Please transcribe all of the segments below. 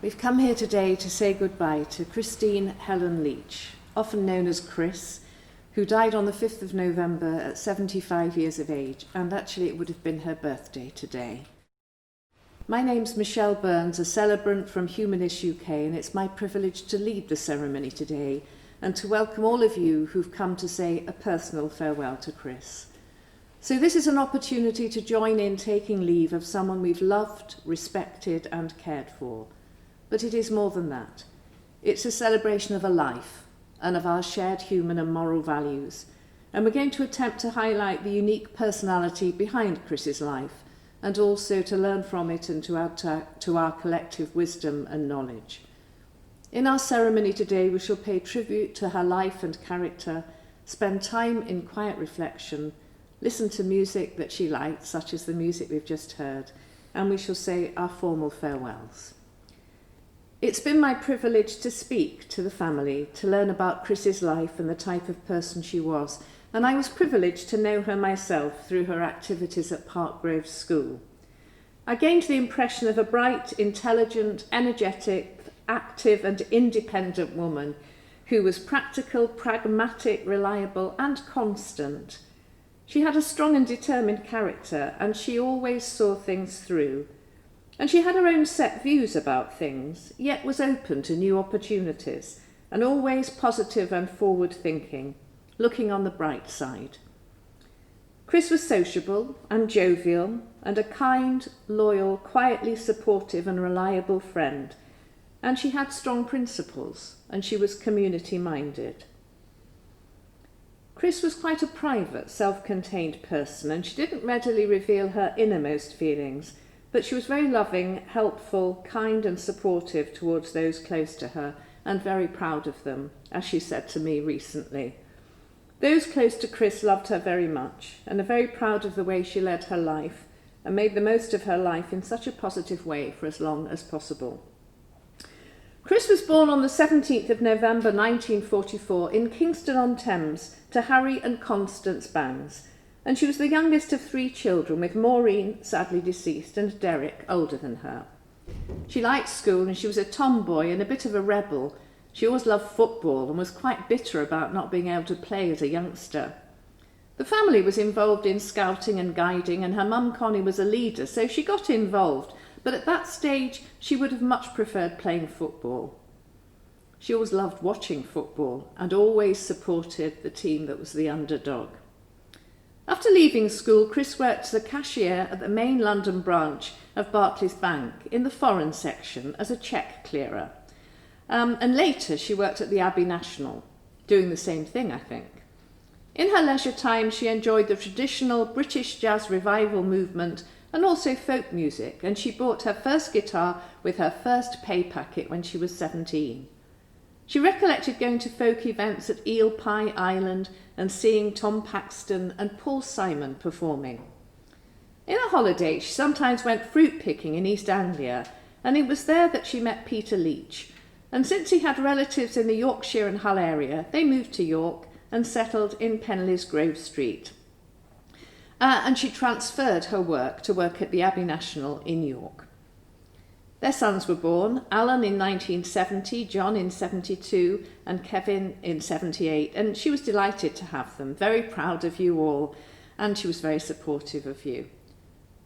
We've come here today to say goodbye to Christine Helen Leach, often known as Chris, who died on the 5th of November at 75 years of age, and actually it would have been her birthday today. My name's Michelle Burns, a celebrant from Humanist UK, and it's my privilege to lead the ceremony today and to welcome all of you who've come to say a personal farewell to Chris. So this is an opportunity to join in taking leave of someone we've loved, respected and cared for. But it is more than that. It's a celebration of a life and of our shared human and moral values. And we're going to attempt to highlight the unique personality behind Chris's life and also to learn from it and to add to our collective wisdom and knowledge. In our ceremony today, we shall pay tribute to her life and character, spend time in quiet reflection, listen to music that she liked, such as the music we've just heard, and we shall say our formal farewells. It's been my privilege to speak to the family, to learn about Chris's life and the type of person she was, and I was privileged to know her myself through her activities at Parkgrove School. I gained the impression of a bright, intelligent, energetic, active and independent woman who was practical, pragmatic, reliable and constant. She had a strong and determined character, and she always saw things through. And she had her own set views about things, yet was open to new opportunities, and always positive and forward-thinking, looking on the bright side. Chris was sociable and jovial, and a kind, loyal, quietly supportive and reliable friend, and she had strong principles, and she was community-minded. Chris was quite a private, self-contained person, and she didn't readily reveal her innermost feelings, but she was very loving, helpful, kind and supportive towards those close to her, and very proud of them, as she said to me recently. Those close to Chris loved her very much, and are very proud of the way she led her life, and made the most of her life in such a positive way for as long as possible. Chris was born on the 17th of November 1944 in Kingston-on-Thames to Harry and Constance Bangs, and she was the youngest of 3 children, with Maureen, sadly deceased, and Derek, older than her. She liked school, and she was a tomboy and a bit of a rebel. She always loved football and was quite bitter about not being able to play as a youngster. The family was involved in scouting and guiding, and her mum Connie was a leader, so she got involved, but at that stage she would have much preferred playing football. She always loved watching football and always supported the team that was the underdog. After leaving school, Chris worked as a cashier at the main London branch of Barclays Bank in the foreign section as a cheque clearer. And later she worked at the Abbey National, doing the same thing, I think. In her leisure time, she enjoyed the traditional British jazz revival movement and also folk music, and she bought her first guitar with her first pay packet when she was 17. She recollected going to folk events at Eel Pie Island and seeing Tom Paxton and Paul Simon performing. In a holiday, she sometimes went fruit picking in East Anglia, and it was there that she met Peter Leach. And since he had relatives in the Yorkshire and Hull area, they moved to York and settled in Penley's Grove Street. And she transferred her work to work at the Abbey National in York. Their sons were born, Alan in 1970, John in 72, and Kevin in 78, and she was delighted to have them, very proud of you all, and she was very supportive of you.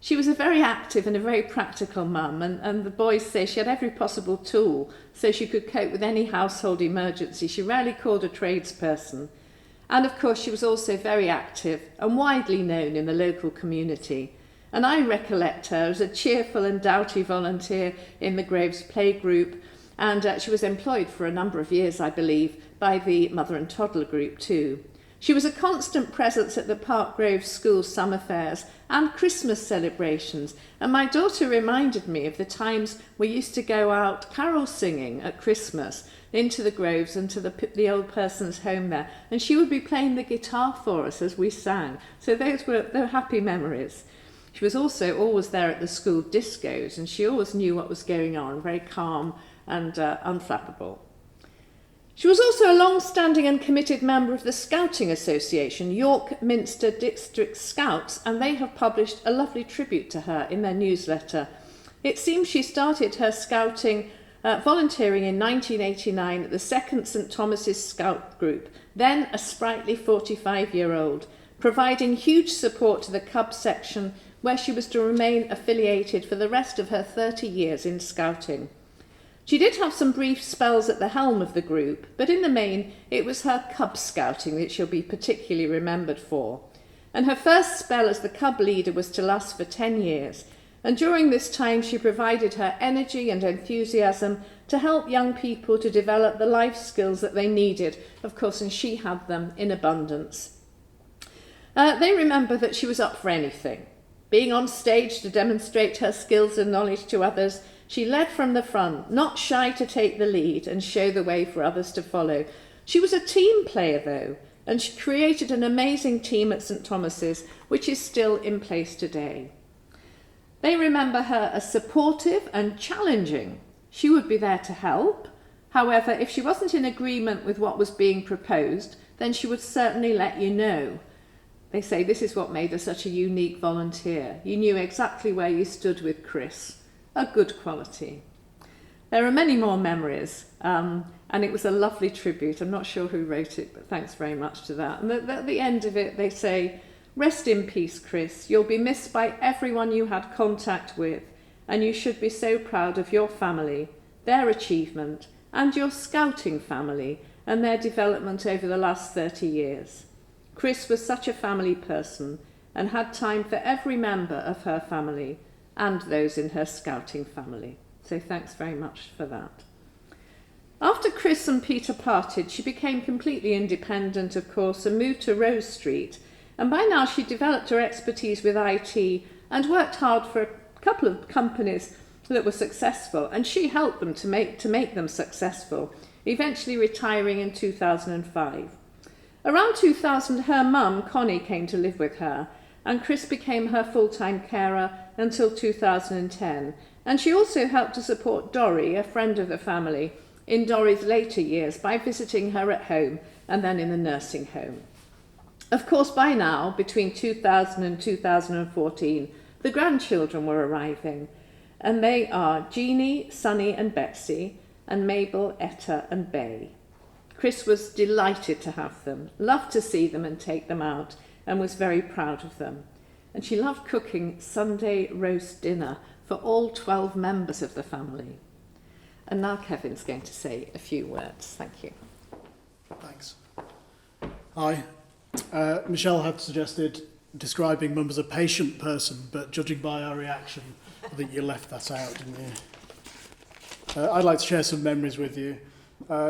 She was a very active and a very practical mum, and the boys say she had every possible tool so she could cope with any household emergency. She rarely called a tradesperson. And of course she was also very active and widely known in the local community. And I recollect her as a cheerful and doughty volunteer in the Groves playgroup, and she was employed for a number of years, I believe, by the Mother and Toddler group too. She was a constant presence at the Parkgrove School summer fairs and Christmas celebrations, and my daughter reminded me of the times we used to go out carol singing at Christmas into the Groves and to the old person's home there, and she would be playing the guitar for us as we sang. So they were happy memories. She was also always there at the school discos, and she always knew what was going on, very calm and unflappable. She was also a long-standing and committed member of the Scouting Association, York Minster District Scouts, and they have published a lovely tribute to her in their newsletter. It seems she started her scouting volunteering in 1989 at the 2nd St Thomas's Scout Group, then a sprightly 45-year-old, providing huge support to the Cub section where she was to remain affiliated for the rest of her 30 years in Scouting. She did have some brief spells at the helm of the group, but in the main it was her Cub Scouting that she'll be particularly remembered for. And her first spell as the Cub leader was to last for 10 years, and during this time she provided her energy and enthusiasm to help young people to develop the life skills that they needed, of course, and she had them in abundance. They remember that she was up for anything. Being on stage to demonstrate her skills and knowledge to others, she led from the front, not shy to take the lead and show the way for others to follow. She was a team player, though, and she created an amazing team at St Thomas's, which is still in place today. They remember her as supportive and challenging. She would be there to help. However, if she wasn't in agreement with what was being proposed, then she would certainly let you know. They say this is what made her such a unique volunteer. You knew exactly where you stood with Chris. A good quality. There are many more memories, and it was a lovely tribute. I'm not sure who wrote it, but thanks very much to that. And at the end of it, they say, "Rest in peace, Chris. You'll be missed by everyone you had contact with, and you should be so proud of your family, their achievement, and your Scouting family, and their development over the last 30 years. Chris was such a family person, and had time for every member of her family, and those in her Scouting family." So thanks very much for that. After Chris and Peter parted, she became completely independent, of course, and moved to Rose Street. And by now she'd developed her expertise with IT and worked hard for a couple of companies that were successful, and she helped them to make them successful, eventually retiring in 2005. Around 2000, her mum, Connie, came to live with her, and Chris became her full-time carer until 2010. And she also helped to support Dorrie, a friend of the family, in Dorrie's later years by visiting her at home and then in the nursing home. Of course, by now, between 2000 and 2014, the grandchildren were arriving, and they are Jeannie, Sunny and Betsy, and Mabel, Etta and Bay. Chris was delighted to have them, loved to see them and take them out, and was very proud of them. And she loved cooking Sunday roast dinner for all 12 members of the family. And now Kevin's going to say a few words. Thank you. Thanks. Hi. Michelle had suggested describing Mum as a patient person, but judging by our reaction, I think you left that out, didn't you? I'd like to share some memories with you.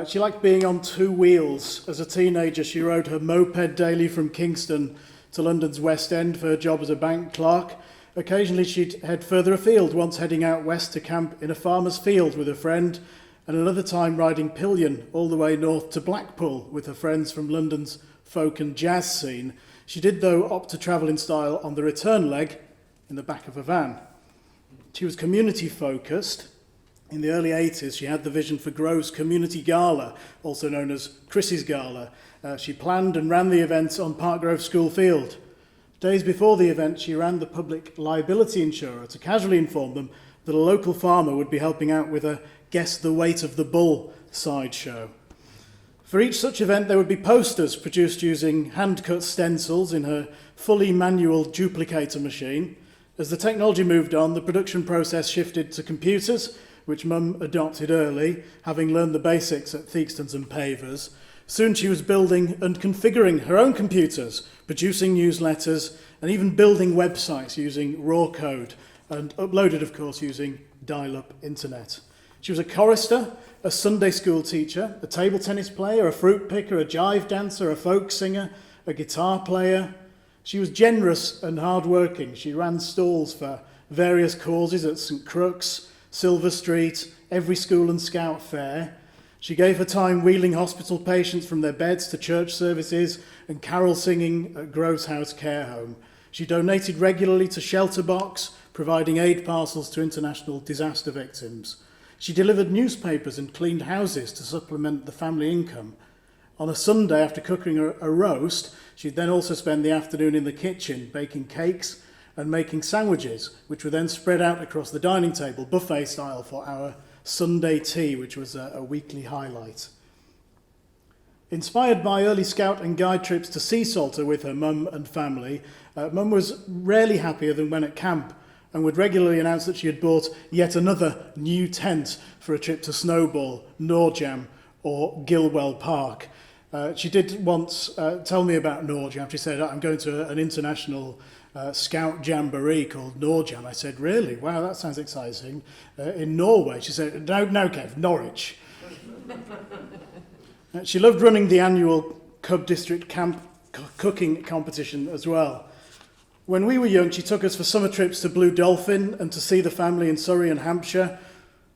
She liked being on two wheels. As a teenager, she rode her moped daily from Kingston to London's West End for her job as a bank clerk. Occasionally she'd head further afield, once heading out west to camp in a farmer's field with a friend, and another time riding pillion all the way north to Blackpool with her friends from London's folk and jazz scene. She did, though, opt to travel in style on the return leg in the back of a van. She was community-focused. In the early 80s, she had the vision for Grove's Community Gala, also known as Chris's Gala. She planned and ran the event on Park Grove School Field. Days before the event, she ran the public liability insurer to casually inform them that a local farmer would be helping out with a Guess the Weight of the Bull sideshow. For each such event, there would be posters produced using hand-cut stencils in her fully manual duplicator machine. As the technology moved on, the production process shifted to computers, which Mum adopted early, having learned the basics at Theakston's and Pavers. Soon she was building and configuring her own computers, producing newsletters, and even building websites using raw code, and uploaded, of course, using dial-up internet. She was a chorister, a Sunday school teacher, a table tennis player, a fruit picker, a jive dancer, a folk singer, a guitar player. She was generous and hard-working. She ran stalls for various causes at St Crux, Silver Street, every school and scout fair. She gave her time wheeling hospital patients from their beds to church services and carol singing at Groves House Care Home. She donated regularly to Shelter Box, providing aid parcels to international disaster victims. She delivered newspapers and cleaned houses to supplement the family income. On a Sunday, after cooking a roast, she'd then also spend the afternoon in the kitchen baking cakes and making sandwiches, which were then spread out across the dining table, buffet style, for our Sunday tea, which was a weekly highlight. Inspired by early scout and guide trips to Sea Salter with her mum and family, Mum was rarely happier than when at camp, and would regularly announce that she had bought yet another new tent for a trip to Snowball, Norjam or Gilwell Park. She did once tell me about Norjam. She said, I'm going to an international scout jamboree called Norjam. I said, really? Wow, that sounds exciting. In Norway? She said, no, Kev, Norwich. She loved running the annual Cub District Camp cooking competition as well. When we were young, she took us for summer trips to Blue Dolphin and to see the family in Surrey and Hampshire.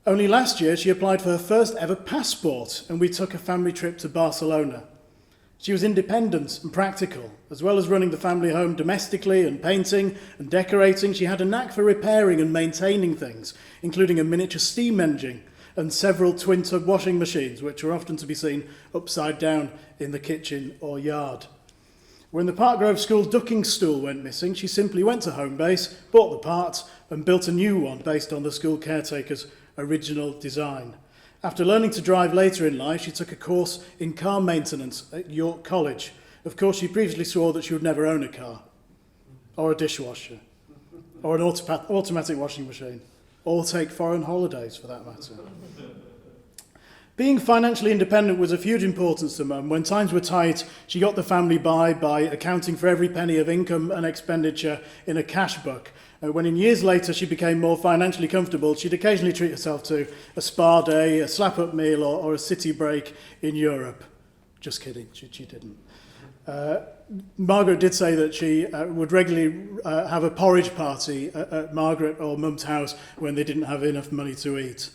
Only last year, she applied for her first ever passport, and we took a family trip to Barcelona. She was independent and practical. As well as running the family home domestically and painting and decorating, she had a knack for repairing and maintaining things, including a miniature steam engine and several twin-tub washing machines, which were often to be seen upside down in the kitchen or yard. When the Parkgrove School ducking stool went missing, she simply went to home base, bought the parts and built a new one based on the school caretaker's original design. After learning to drive later in life, she took a course in car maintenance at York College. Of course, she previously swore that she would never own a car, or a dishwasher, or an automatic washing machine, or take foreign holidays for that matter. Being financially independent was of huge importance to Mum. When times were tight, she got the family by accounting for every penny of income and expenditure in a cash book. When in years later she became more financially comfortable, she'd occasionally treat herself to a spa day, a slap-up meal or a city break in Europe. Just kidding, she didn't. Margaret did say that she would regularly have a porridge party at Margaret or Mum's house when they didn't have enough money to eat.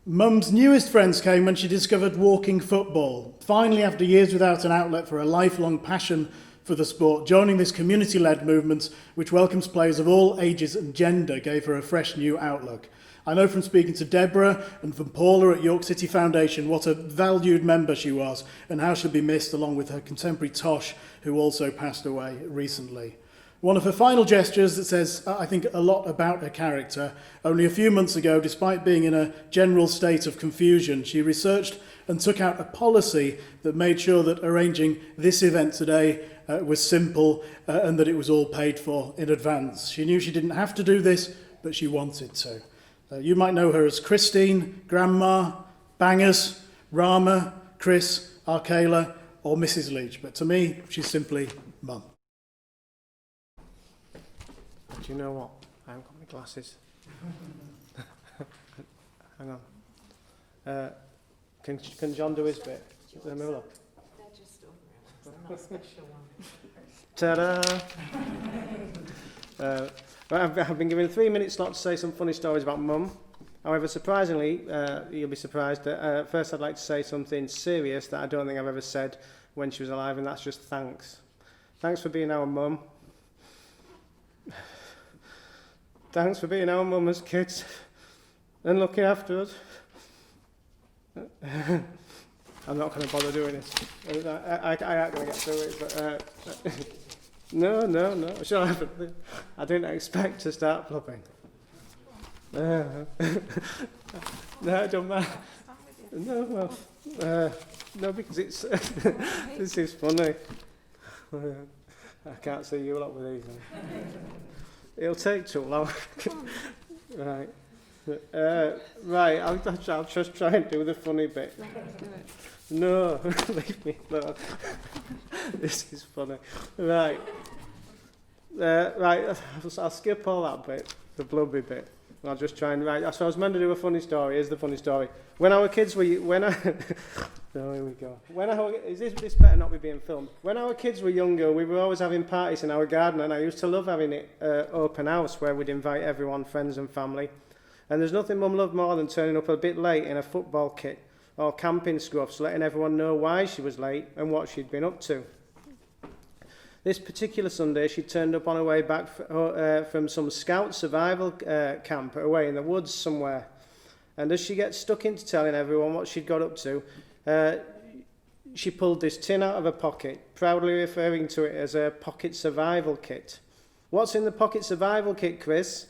Mum's newest friends came when she discovered walking football. Finally, after years without an outlet for a lifelong passion for the sport, joining this community-led movement, which welcomes players of all ages and gender, gave her a fresh new outlook. I know from speaking to Deborah and from Paula at York City Foundation what a valued member she was and how she'll be missed, along with her contemporary Tosh, who also passed away recently. One of her final gestures that says, I think, a lot about her character. Only a few months ago, despite being in a general state of confusion, she researched and took out a policy that made sure that arranging this event today was simple and that it was all paid for in advance. She knew she didn't have to do this, but she wanted to. You might know her as Christine, Grandma, Bangers, Rama, Chris, Arkela, or Mrs. Leach, but to me, she's simply Mum. Do you know what? I haven't got my glasses. Hang on. Can John do his bit? Let me have a look. They're just over it. It's not a special one. Ta-da! I've been given a 3-minute slot to say some funny stories about Mum. However, surprisingly, you'll be surprised that first I'd like to say something serious that I don't think I've ever said when she was alive, and that's just thanks. Thanks for being our Mum. Thanks for being our mum as kids and looking after us. I'm not going to bother doing it. I ain't going to get through it, but no. Shall I didn't expect to start flopping. No, it don't matter. No, no, because it's this is funny. I can't see you a lot with these. It'll take too long. Right. Right, I'll just try and do the funny bit. No, leave me alone. This is funny. Right. Right, I'll skip all that bit, the blubby bit. I'll just try and write. So I was meant to do a funny story. Here's the funny story. When our kids were, oh, here we go. This better not be being filmed. When our kids were younger, we were always having parties in our garden, and I used to love having it open house where we'd invite everyone, friends and family. And there's nothing Mum loved more than turning up a bit late in a football kit or camping scruffs, letting everyone know why she was late and what she'd been up to. This particular Sunday, she turned up on her way back from some scout survival camp away in the woods somewhere. And as she gets stuck into telling everyone what she'd got up to, she pulled this tin out of her pocket, proudly referring to it as a pocket survival kit. What's in the pocket survival kit, Chris?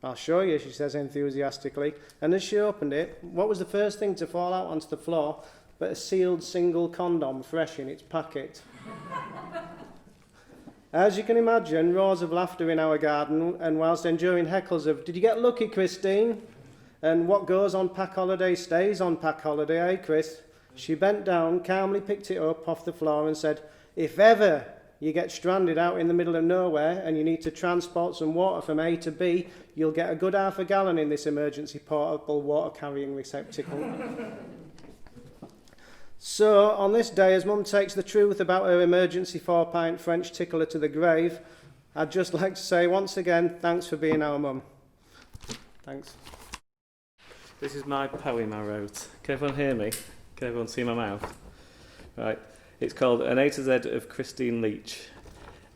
I'll show you, she says enthusiastically. And as she opened it, what was the first thing to fall out onto the floor but a sealed single condom fresh in its packet? As you can imagine, roars of laughter in our garden, and whilst enduring heckles of, "Did you get lucky, Christine?" and "What goes on pack holiday stays on pack holiday, eh, Chris?" She bent down, calmly picked it up off the floor and said, "If ever you get stranded out in the middle of nowhere and you need to transport some water from A to B, you'll get a good half a gallon in this emergency portable water carrying receptacle." So, on this day, as Mum takes the truth about her emergency 4-pint French tickler to the grave, I'd just like to say once again, thanks for being our mum. Thanks. This is my poem I wrote. Can everyone hear me? Can everyone see my mouth? Right. It's called An A to Z of Christine Leach.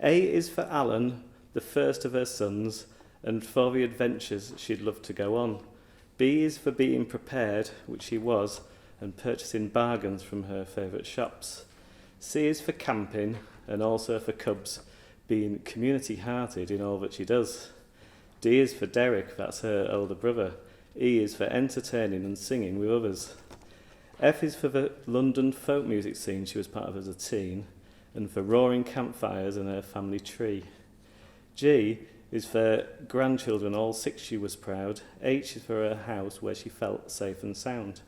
A is for Alan, the first of her sons, and for the adventures she'd love to go on. B is for being prepared, which she was, and purchasing bargains from her favourite shops. C is for camping, and also for Cubs, being community-hearted in all that she does. D is for Derek, that's her older brother. E is for entertaining and singing with others. F is for the London folk music scene she was part of as a teen, and for roaring campfires and her family tree. G is for grandchildren, all 6 she was proud. H is for her house where she felt safe and sound.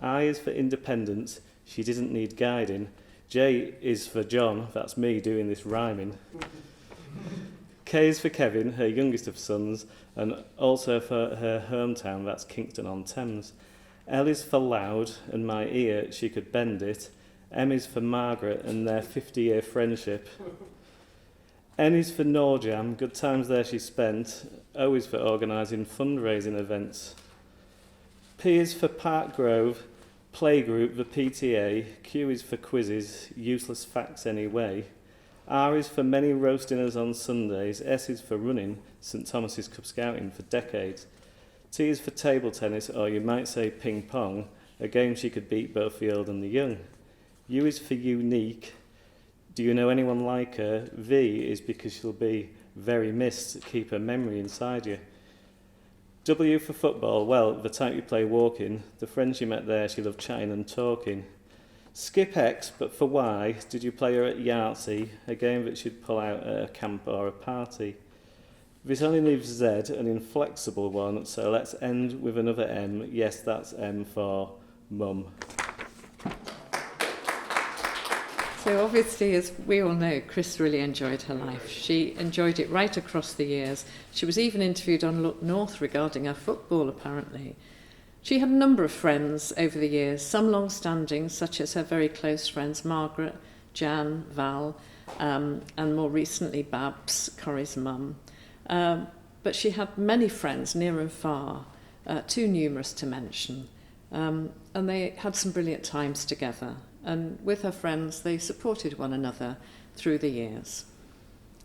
I is for independence, she didn't need guiding. J is for John, that's me doing this rhyming. K is for Kevin, her youngest of sons, and also for her hometown, that's Kingston-on-Thames. L is for loud, and my ear, she could bend it. M is for Margaret and their 50-year friendship. N is for Norjam, good times there she spent. O is for organising fundraising events. P is for Park Grove, playgroup, the PTA. Q is for quizzes, useless facts anyway. R is for many roast dinners on Sundays. S is for running, St Thomas's Cub Scouting for decades. T is for table tennis, or you might say ping pong, a game she could beat both the old and the young. U is for unique. Do you know anyone like her? V is because she'll be very missed, keep her memory inside you. W for football, well, the type you play walking. The friends you met there, she loved chatting and talking. Skip X, but for Y, did you play her at Yahtzee, a game that she'd pull out at a camp or a party? This only leaves Z, an inflexible one, so let's end with another M. Yes, that's M for Mum. So obviously, as we all know, Chris really enjoyed her life. She enjoyed it right across the years. She was even interviewed on Look North regarding her football, apparently. She had a number of friends over the years, some long-standing, such as her very close friends Margaret, Jan, Val, and more recently Babs, Corrie's mum. But she had many friends near and far, too numerous to mention. And they had some brilliant times together. And with her friends, they supported one another through the years.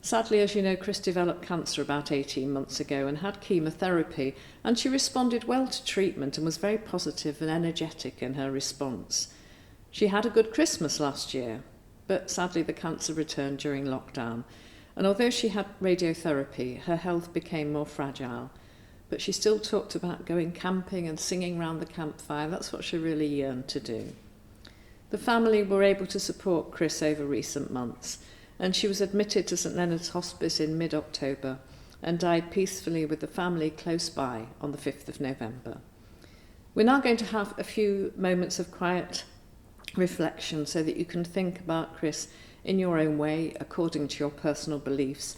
Sadly, as you know, Chris developed cancer about 18 months ago and had chemotherapy, and she responded well to treatment and was very positive and energetic in her response. She had a good Christmas last year, but sadly the cancer returned during lockdown. And although she had radiotherapy, her health became more fragile. But she still talked about going camping and singing round the campfire. That's what she really yearned to do. The family were able to support Chris over recent months, and she was admitted to St Leonard's Hospice in mid-October and died peacefully with the family close by on the 5th of November. We're now going to have a few moments of quiet reflection so that you can think about Chris in your own way, according to your personal beliefs.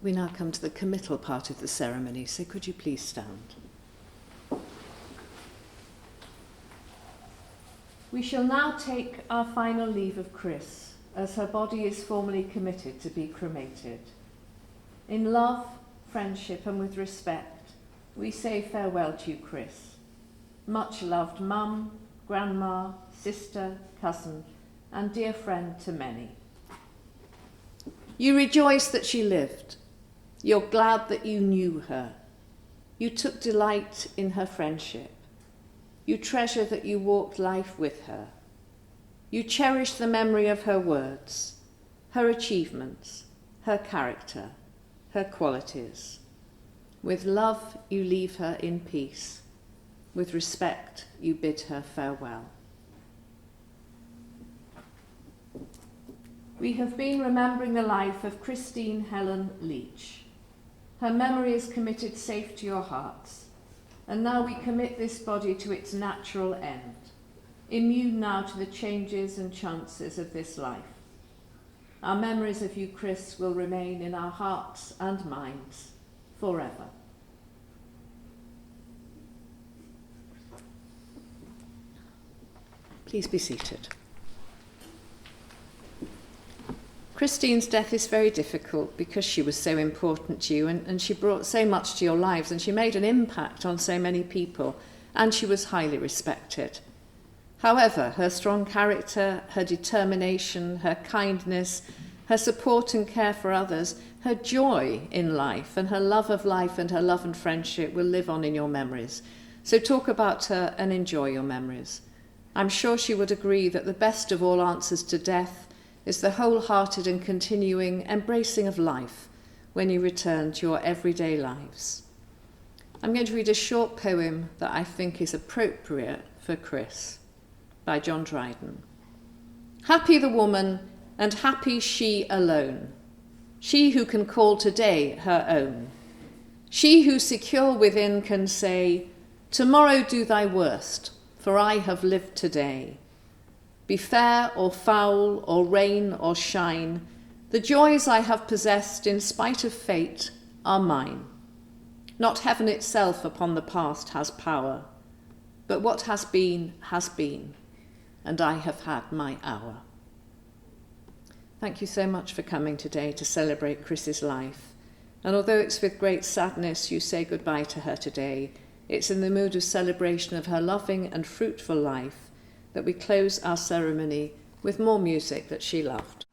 We now come to the committal part of the ceremony, so could you please stand? We shall now take our final leave of Chris, as her body is formally committed to be cremated. In love, friendship and with respect, we say farewell to you, Chris. Much loved mum, grandma, sister, cousin, and dear friend to many. You rejoice that she lived. You're glad that you knew her. You took delight in her friendship. You treasure that you walked life with her. You cherish the memory of her words, her achievements, her character, her qualities. With love you leave her in peace. With respect you bid her farewell. We have been remembering the life of Christine Helen Leach. Her memory is committed safe to your hearts, and now we commit this body to its natural end, immune now to the changes and chances of this life. Our memories of you, Chris, will remain in our hearts and minds forever. Please be seated. Christine's death is very difficult because she was so important to you and she brought so much to your lives and she made an impact on so many people and she was highly respected. However, her strong character, her determination, her kindness, her support and care for others, her joy in life and her love of life and her love and friendship will live on in your memories. So talk about her and enjoy your memories. I'm sure she would agree that the best of all answers to death is the wholehearted and continuing embracing of life when you return to your everyday lives. I'm going to read a short poem that I think is appropriate for Chris, by John Dryden. Happy the woman, and happy she alone, she who can call today her own, she who secure within can say, tomorrow do thy worst, for I have lived today. Be fair or foul or rain or shine, the joys I have possessed in spite of fate are mine. Not heaven itself upon the past has power, but what has been, and I have had my hour. Thank you so much for coming today to celebrate Chris's life. And although it's with great sadness you say goodbye to her today, it's in the mood of celebration of her loving and fruitful life that we close our ceremony with more music that she loved.